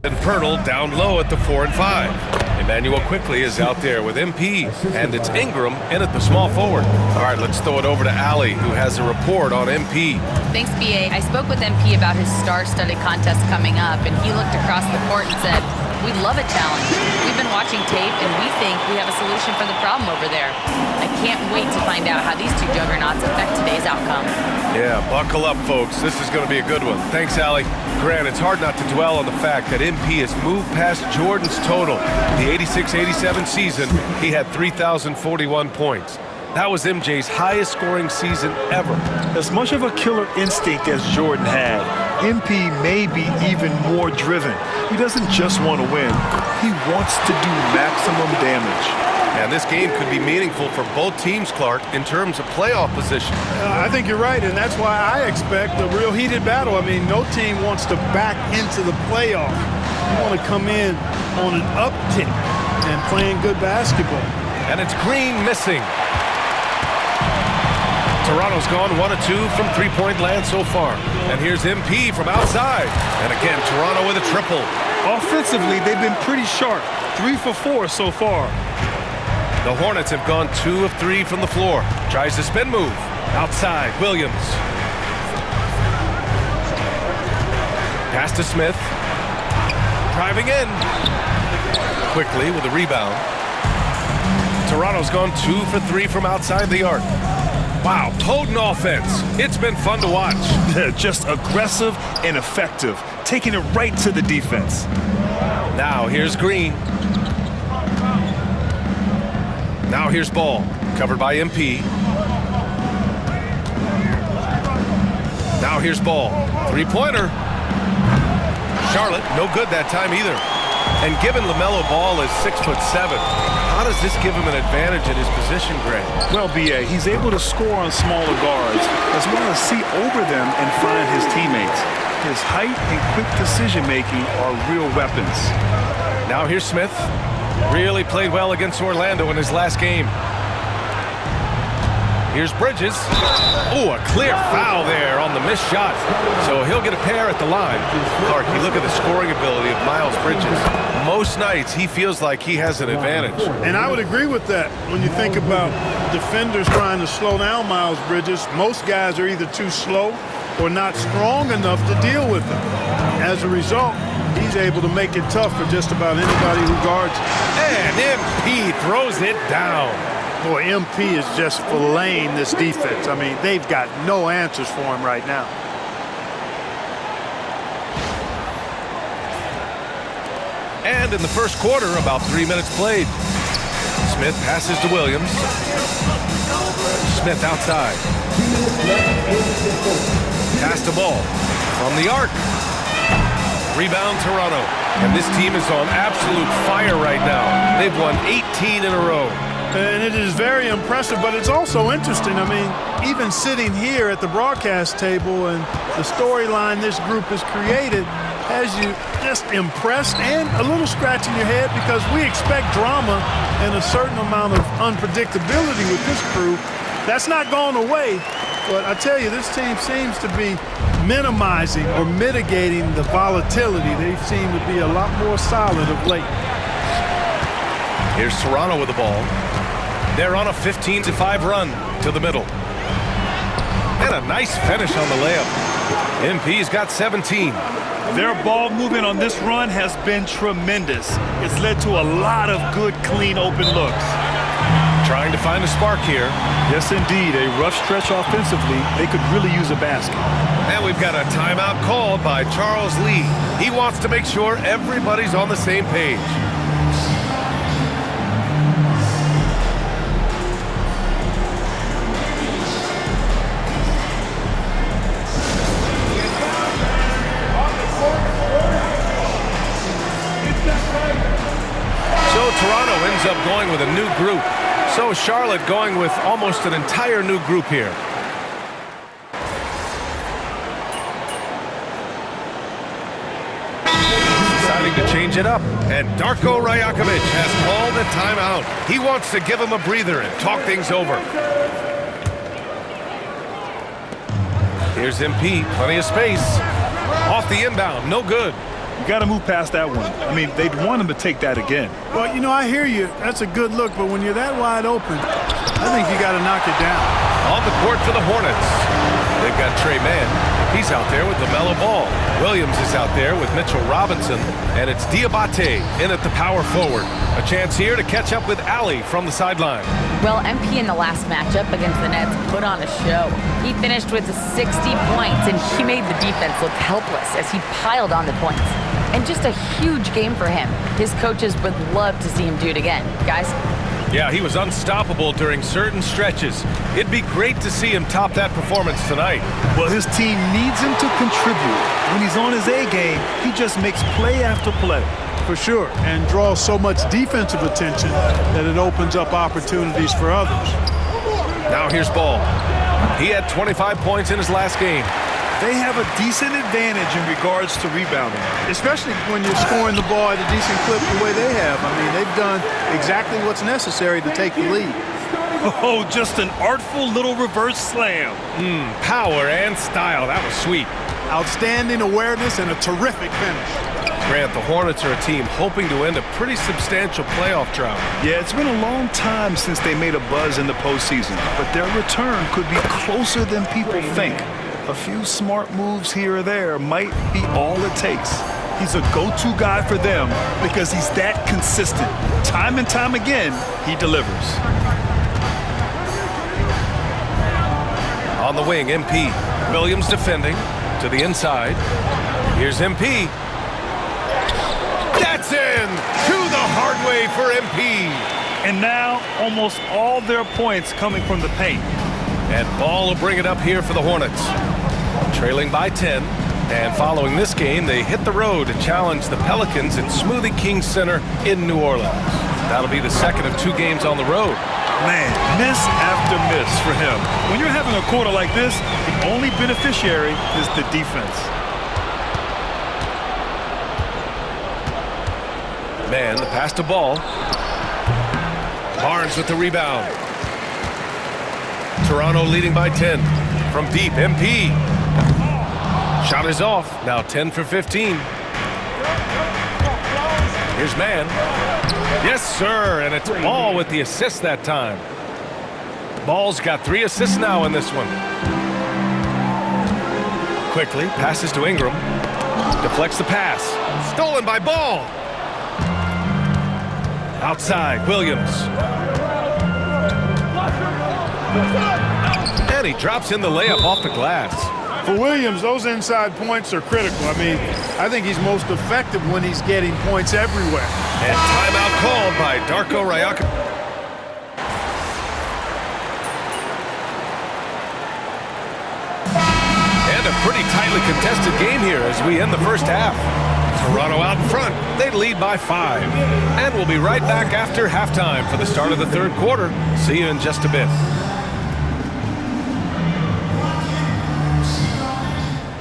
And Pirtle down low at the 4 and 5. Emmanuel quickly is out there with MP, and it's Ingram in at the small forward. All right, let's throw it over to Allie, who has a report on MP. Thanks, BA. I spoke with MP about his star-studded contest coming up, and he looked across the court and said, "We love a challenge. We've been watching tape, and we think we have a solution for the problem over there." I can't wait to find out how these two juggernauts affect today's outcome. Yeah, buckle up, folks. This is going to be a good one. Thanks, Allie. Grant, it's hard not to dwell on the fact that MP has moved past Jordan's total. The 86-87 season, he had 3,041 points. That was MJ's highest scoring season ever. As much of a killer instinct as Jordan had, MP may be even more driven. He doesn't just want to win. He wants to do maximum damage. And this game could be meaningful for both teams, Clark, in terms of playoff position. I think you're right, and that's why I expect a real heated battle. I mean, no team wants to back into the playoff. You want to come in on an uptick and playing good basketball. And it's Green missing. Toronto's gone 1 of 2 from three-point land so far. And here's MP from outside. And again, Toronto with a triple. Offensively, they've been pretty sharp. 3 for 4 so far. The Hornets have gone 2 of 3 from the floor. Tries the spin move. Outside, Williams. Pass to Smith. Driving in. Quickly with a rebound. Toronto's gone 2 for 3 from outside the arc. Wow, potent offense. It's been fun to watch. Just aggressive and effective, taking it right to the defense. Now here's Green. Now here's Ball, covered by MP. Now here's Ball, three-pointer. Charlotte, no good that time either. And given LaMelo Ball is 6'7", how does this give him an advantage in his position, Grant? Well, BA, he's able to score on smaller guards, as well as see over them and find his teammates. His height and quick decision-making are real weapons. Now here's Smith. Really played well against Orlando in his last game. Here's Bridges. Oh, a clear foul there on the missed shot. So he'll get a pair at the line. Clark, you look at the scoring ability of Miles Bridges. Most nights he feels like he has an advantage. And I would agree with that. When you think about defenders trying to slow down Miles Bridges, most guys are either too slow or not strong enough to deal with him. As a result, he's able to make it tough for just about anybody who guards him. And MP throws it down. Boy, MP is just filleting this defense. I mean, they've got no answers for him right now. And in the first quarter, about 3 minutes played. Smith passes to Williams. Smith outside. Pass the ball from the arc. Rebound Toronto. And this team is on absolute fire right now. They've won 18 in a row. And it is very impressive, but it's also interesting. I mean, even sitting here at the broadcast table and the storyline this group has created has you just impressed and a little scratching your head, because we expect drama and a certain amount of unpredictability with this crew. That's not going away, but I tell you, this team seems to be minimizing or mitigating the volatility. They seem to be a lot more solid of late. Here's Toronto with the ball. They're on a 15-5 run to the middle. And a nice finish on the layup. MP's got 17. Their ball movement on this run has been tremendous. It's led to a lot of good, clean, open looks. Trying to find a spark here. Yes, indeed. A rough stretch offensively. They could really use a basket. And we've got a timeout called by Charles Lee. He wants to make sure everybody's on the same page. Toronto ends up going with a new group. So Charlotte going with almost an entire new group here. Deciding to change it up. And Darko Rajakovic has called a timeout. He wants to give him a breather and talk things over. Here's MP, plenty of space. Off the inbound, no good. You got to move past that one. I mean, they'd want him to take that again. Well, you know, I hear you. That's a good look, but when you're that wide open, I think you got to knock it down. On the court for the Hornets, they've got Trey Mann. He's out there with LaMelo Ball. Williams is out there with Mitchell Robinson. And it's Diabate in at the power forward. A chance here to catch up with Allie from the sideline. Well, MP in the last matchup against the Nets put on a show. He finished with 60 points, and he made the defense look helpless as he piled on the points. And just a huge game for him. His coaches would love to see him do it again. Guys? Yeah, he was unstoppable during certain stretches. It'd be great to see him top that performance tonight. Well, his team needs him to contribute. When he's on his A game, he just makes play after play. For sure, and draws so much defensive attention that it opens up opportunities for others. Now here's Ball. He had 25 points in his last game. They have a decent advantage in regards to rebounding. Especially when you're scoring the ball at a decent clip the way they have. I mean, they've done exactly what's necessary to take the lead. Oh, just an artful little reverse slam. Power and style. That was sweet. Outstanding awareness and a terrific finish. Grant, the Hornets are a team hoping to end a pretty substantial playoff drought. Yeah, it's been a long time since they made a buzz in the postseason, but their return could be closer than people think. A few smart moves here or there might be all it takes. He's a go-to guy for them because he's that consistent. Time and time again, he delivers. On the wing, MP. Williams defending to the inside. Here's MP. That's in! To the hard way for MP. And now, almost all their points coming from the paint. And Ball will bring it up here for the Hornets. Trailing by 10. And following this game, they hit the road to challenge the Pelicans at Smoothie King Center in New Orleans. That'll be the second of 2 games on the road. Man, miss after miss for him. When you're having a quarter like this, the only beneficiary is the defense. Man, the pass to Ball. Barnes with the rebound. Toronto leading by 10. From deep, MP. Shot is off. Now 10 for 15. Here's Mann. Yes, sir. And it's Ball with the assist that time. Ball's got 3 assists now in this one. Quickly passes to Ingram. Deflects the pass. Stolen by Ball. Outside, Williams. And he drops in the layup off the glass. For Williams, those inside points are critical. I mean, I think he's most effective when he's getting points everywhere. And timeout called by Darko Rajakovic. And a pretty tightly contested game here as we end the first half. Toronto out in front. They lead by 5. And we'll be right back after halftime for the start of the third quarter. See you in just a bit.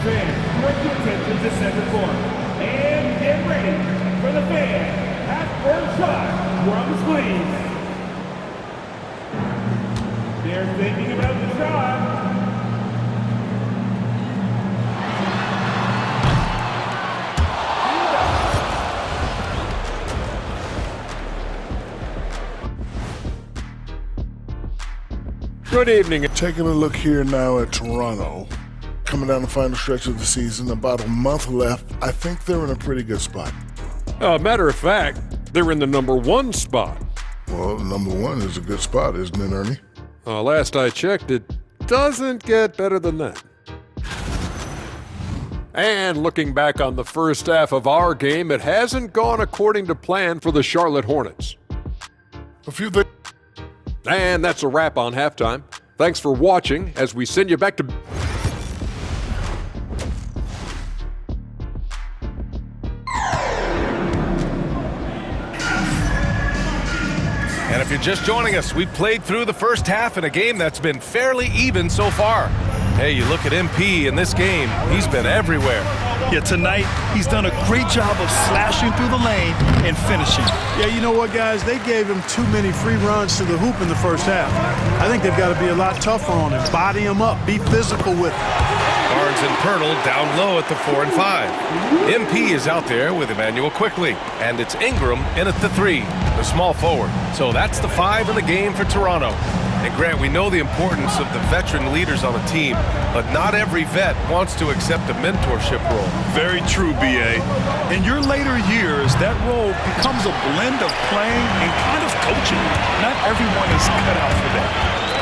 Fans, direct your attention to center court. And get ready for the fan. Half-court shot from Sleeves. They're thinking about the shot. Good evening. Taking a look here now at Toronto. Coming down the final stretch of the season, about a month left. I think they're in a pretty good spot. Matter of fact, they're in the #1 spot. Well, #1 is a good spot, isn't it, Ernie? Last I checked, it doesn't get better than that. And looking back on the first half of our game, it hasn't gone according to plan for the Charlotte Hornets. A few things. And that's a wrap on halftime. Thanks for watching as we send you back to... And if you're just joining us, we played through the first half in a game that's been fairly even so far. Hey, you look at MP in this game, he's been everywhere. Yeah, tonight he's done a great job of slashing through the lane and finishing. Yeah, you know what, guys? They gave him too many free runs to the hoop in the first half. I think they've got to be a lot tougher on him. Body him up. Be physical with him. Barnes and Pirtle down low at the 4 and 5. MP is out there with Emmanuel quickly, and it's Ingram in at the 3, the small forward. So that's the 5 in the game for Toronto. And Grant, we know the importance of the veteran leaders on a team, but not every vet wants to accept a mentorship role. Very true, B.A. In your later years, that role becomes a blend of playing and kind of coaching. Not everyone is cut out for that.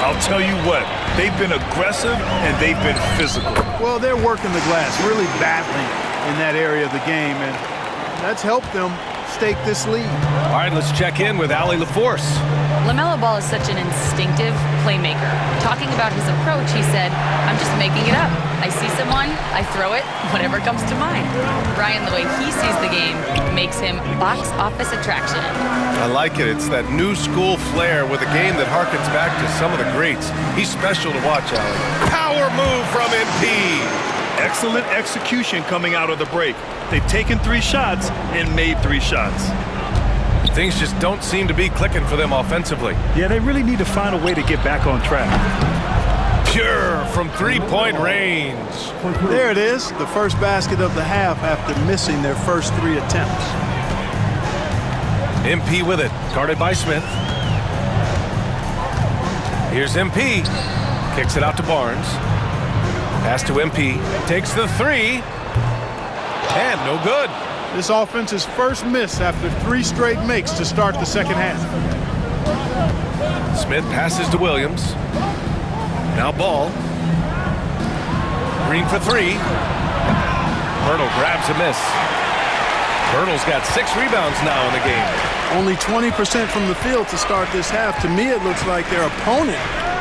I'll tell you what, they've been aggressive and they've been physical. Well, they're working the glass, really battling in that area of the game, and that's helped them stake this lead. All right, let's check in with Allie LaForce. LaMelo Ball is such an instinctive playmaker. Talking about his approach, he said, "I'm just making it up. I see someone, I throw it, whatever comes to mind." Brian, the way he sees the game makes him box office attraction. I like it. It's that new school flair with a game that harkens back to some of the greats. He's special to watch, Allie. Power move from MP. Excellent execution coming out of the break. They've taken 3 shots and made 3 shots. Things just don't seem to be clicking for them offensively. Yeah, they really need to find a way to get back on track. Pure from 3-point range. There it is, the first basket of the half after missing their first 3 attempts. MP with it, guarded by Smith. Here's MP. Kicks it out to Barnes. Pass to MP. Takes the 3. And no good. This offense's first miss after 3 straight makes to start the second half. Smith passes to Williams. Now Ball. Green for 3. Pirtle grabs a miss. Pirtle's got 6 rebounds now in the game. Only 20% from the field to start this half. To me, it looks like their opponent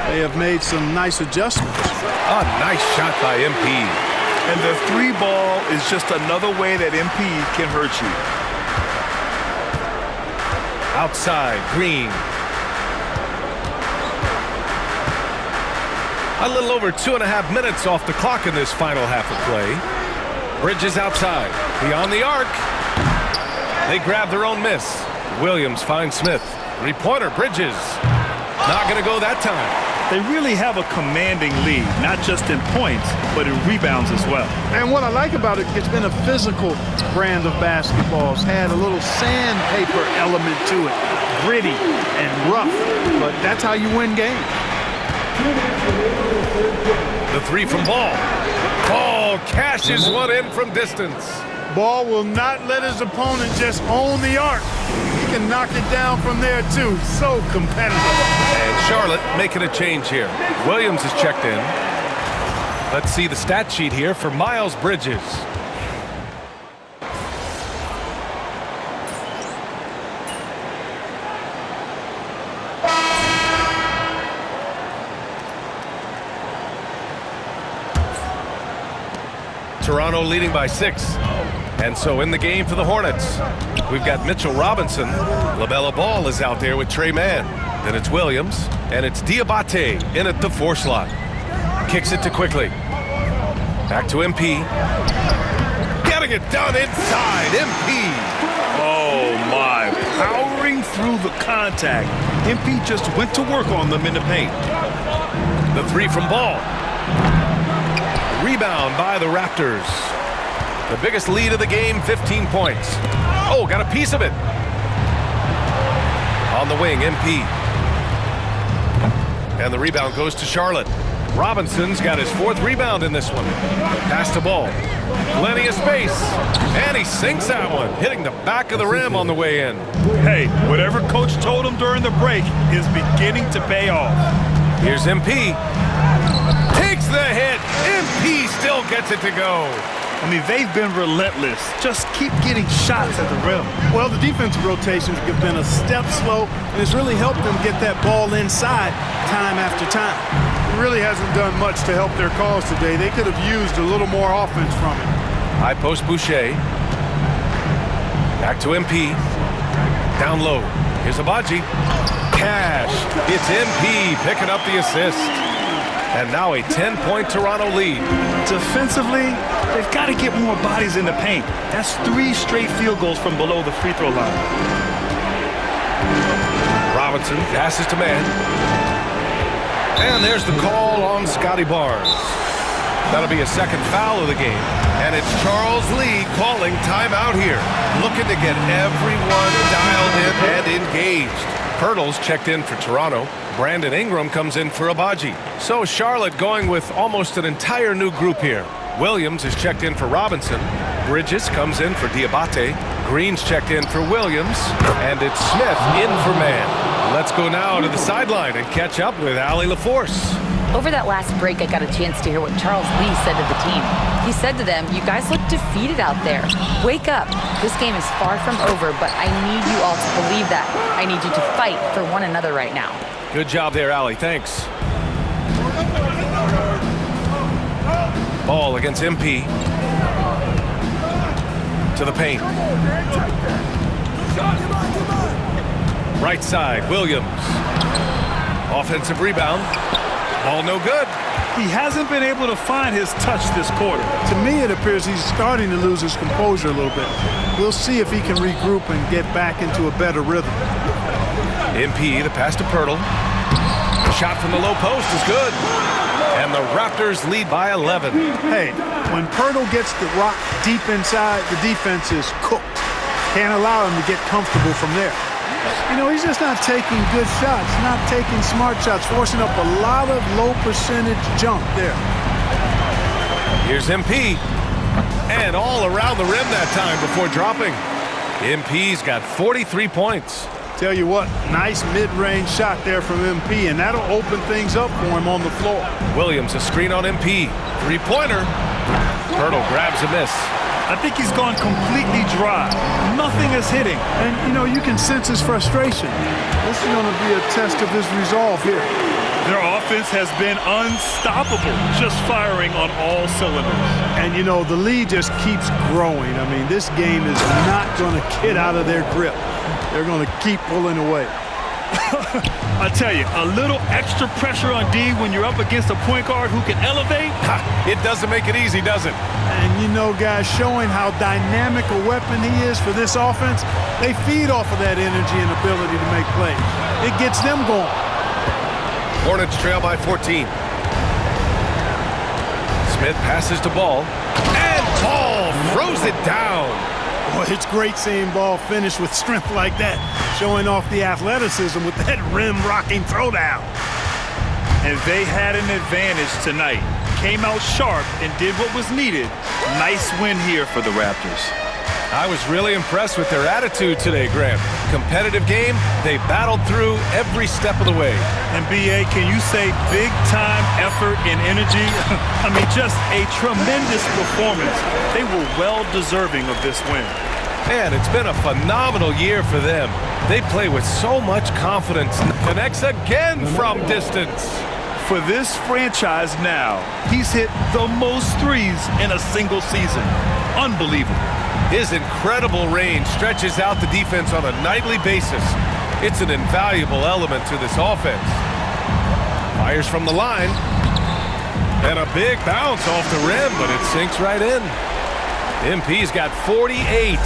may have made some nice adjustments. A nice shot by MP. And the 3 ball is just another way that MP can hurt you. Outside, Green. A little over 2.5 minutes off the clock in this final half of play. Bridges outside, beyond the arc. They grab their own miss. Williams finds Smith. 3-pointer, Bridges. Not going to go that time. They really have a commanding lead, not just in points, but in rebounds as well. And what I like about it, it's been a physical brand of basketball. It's had a little sandpaper element to it, gritty and rough, but that's how you win games. The 3 from Ball. Ball cashes one in from distance. Ball will not let his opponent just own the arc. He can knock it down from there, too. So competitive. And Charlotte making a change here. Williams is checked in. Let's see the stat sheet here for Miles Bridges. Toronto leading by 6. And so in the game for the Hornets, we've got Mitchell Robinson. LaMelo Ball is out there with Trey Mann. Then it's Williams, and it's Diabate in at the 4 slot. Kicks it to Quickly. Back to MP. Getting it done inside, MP. Oh, my. Powering through the contact. MP just went to work on them in the paint. The 3 from Ball. Rebound by the Raptors. The biggest lead of the game, 15 points. Oh, got a piece of it. On the wing, MP. And the rebound goes to Charlotte. Robinson's got his 4th rebound in this one. Pass to Ball. Plenty of space. And he sinks that one, hitting the back of the rim on the way in. Hey, whatever coach told him during the break is beginning to pay off. Here's MP. Takes the hit. MP still gets it to go. I mean, they've been relentless. Just keep getting shots at the rim. Well, the defensive rotations have been a step slow, and it's really helped them get that ball inside time after time. It really hasn't done much to help their cause today. They could have used a little more offense from it. High post Boucher. Back to MP. Down low. Here's Abaji. Cash. It's MP picking up the assist. And now a 10-point Toronto lead. Defensively, They've got to get more bodies in the paint. That's 3 straight field goals from below the free throw line. Robinson passes to man. And there's the call on Scotty Barnes. That'll be a second foul of the game. And it's Charles Lee calling timeout here. Looking to get everyone dialed in and engaged. Pirtle's checked in for Toronto. Brandon Ingram comes in for Abaji. So Charlotte going with almost an entire new group here. Williams is checked in for Robinson. Bridges comes in for Diabate. Green's checked in for Williams. And it's Smith in for man. Let's go now to the sideline and catch up with Allie LaForce. Over that last break, I got a chance to hear what Charles Lee said to the team. He said to them, "You guys look defeated out there. Wake up. This game is far from over, but I need you all to believe that. I need you to fight for one another right now." Good job there, Allie. Thanks. Ball against MP. To the paint. Right side, Williams. Offensive rebound. Ball no good. He hasn't been able to find his touch this quarter. To me, it appears he's starting to lose his composure a little bit. We'll see if he can regroup and get back into a better rhythm. MP, the pass to Pirtle. Shot from the low post is good. And the Raptors lead by 11. Hey, when Pirtle gets the rock deep inside, the defense is cooked. Can't allow him to get comfortable from there. You know, he's just not taking good shots, not taking smart shots, forcing up a lot of low percentage jump there. Here's MP. And all around the rim that time before dropping. MP's got 43 points. Tell you what, nice mid-range shot there from MP, and that'll open things up for him on the floor. Williams, a screen on MP. Three-pointer. Pirtle grabs a miss. I think he's gone completely dry. Nothing is hitting. And, you know, you can sense his frustration. This is going to be a test of his resolve here. Their offense has been unstoppable, just firing on all cylinders. And, you know, the lead just keeps growing. I mean, this game is not going to get out of their grip. They're going to keep pulling away. I tell you, a little extra pressure on D when you're up against a point guard who can elevate. It doesn't make it easy, does it? And, you know, guys, showing how dynamic a weapon he is for this offense, they feed off of that energy and ability to make plays. It gets them going. Hornets trail by 14. Smith passes to Ball. And Ball throws it down. Boy, it's great seeing Ball finish with strength like that, showing off the athleticism with that rim-rocking throwdown. And they had an advantage tonight. Came out sharp and did what was needed. Nice win here for the Raptors. I was really impressed with their attitude today, Graham. Competitive game, they battled through every step of the way. And B.A., can you say big-time effort and energy? I mean, just a tremendous performance. They were well-deserving of this win. Man, it's been a phenomenal year for them. They play with so much confidence. Connects again from distance. For this franchise now, he's hit the most threes in a single season. Unbelievable. His incredible range stretches out the defense on a nightly basis. It's an invaluable element to this offense. Fires from the line. And a big bounce off the rim, but it sinks right in. MP's got 48.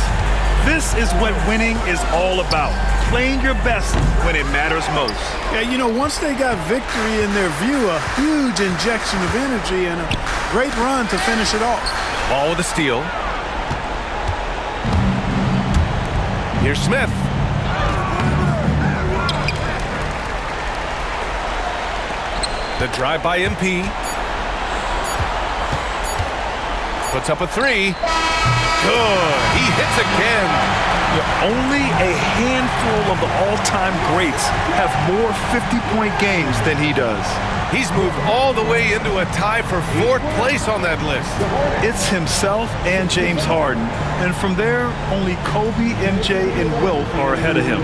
This is what winning is all about. Playing your best when it matters most. Yeah, you know, once they got victory in their view, a huge injection of energy and a great run to finish it off. Ball with a steal. Here's Smith. The drive by MP. Puts up a three. Good. He hits again. Only a handful of the all-time greats have more 50-point games than he does. He's moved all the way into a tie for 4th place on that list. It's himself and James Harden. And from there, only Kobe, MJ, and Wilt are ahead of him.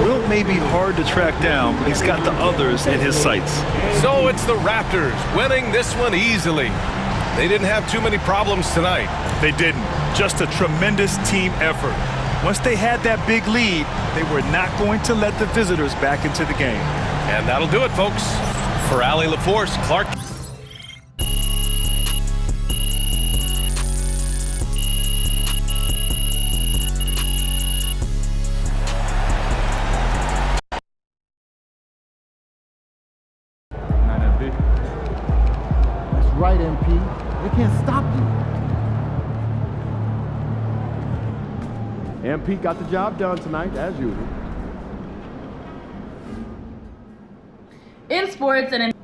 Wilt may be hard to track down, but he's got the others in his sights. So it's the Raptors winning this one easily. They didn't have too many problems tonight. They didn't. Just a tremendous team effort. Once they had that big lead, they were not going to let the visitors back into the game. And that'll do it, folks. For Allie LaForce, Clark. MP got the job done tonight, as usual. In sports and in